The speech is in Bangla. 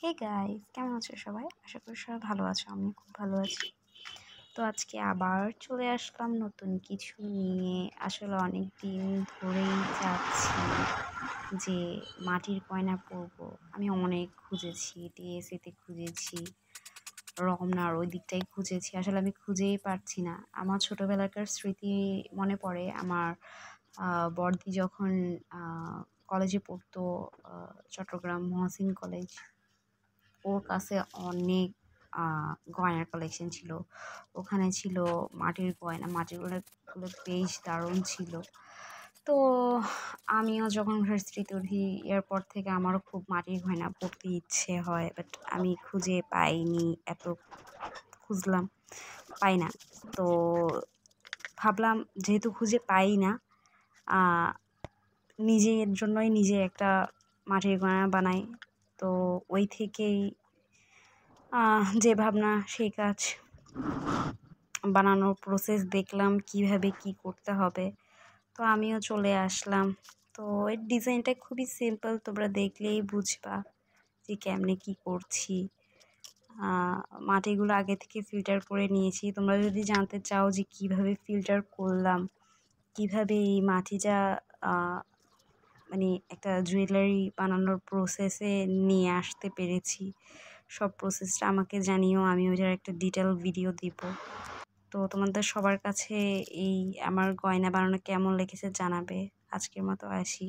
হে গাইস, কেমন আছো সবাই? আশা করি সবাই ভালো আছো। আমি খুব ভালো আছি। তো আজকে আবার চলে আসলাম নতুন কিছু নিয়ে। আসলে অনেক দিন ধরেই চাচ্ছি যে মাটির গয়না পরবো। আমি অনেক খুঁজেছি, ডিএসইতে খুঁজেছি, রমনার ওই দিকটাই খুঁজেছি। আসলে আমি খুঁজেই পারছি না। আমার ছোটবেলাকার স্মৃতি মনে পড়ে। আমার বড়দি যখন কলেজে পড়তো, চট্টগ্রাম মহসিন কলেজ, ওর কাছে অনেক গয়নার কালেকশন ছিল। ওখানে ছিল মাটির গয়না, মাটির গয়নাগুলো বেশ দারুণ ছিল। তো আমিও যখন ভার্সিটিতে উঠি, এরপর থেকে আমারও খুব মাটির গয়না পরতে ইচ্ছে হয়, বাট আমি খুঁজে পাইনি। এত খুঁজলাম, পাই না। তো ভাবলাম যেহেতু খুঁজে পাই না, নিজের জন্যই নিজে একটা মাটির গয়না বানাই। তো ওই থেকেই যে ভাবনা সেই কাজ। বানানোর প্রসেস দেখলাম কিভাবে কি করতে হবে। তো আমিও চলে আসলাম। তো এর ডিজাইনটা খুবই সিম্পল, তোমরা দেখলেই বুঝবা যে কেমনে কি করছি। মাটিগুলো আগে থেকে ফিল্টার করে নিয়েছি। তোমরা যদি জানতে চাও যে কিভাবে ফিল্টার করলাম, কিভাবে এই মাটিটা মানে একটা জুয়েলারি বানানোর প্রসেসে নিয়ে আসতে পেরেছি, সব প্রসেসটা আমাকে জানিও। আমি ওইটার একটা ডিটেল ভিডিও দিব। তো তোমাদের সবার কাছে এই আমার গয়না বানানো কেমন লেগেছে জানাবে। আজকের মতো আসি।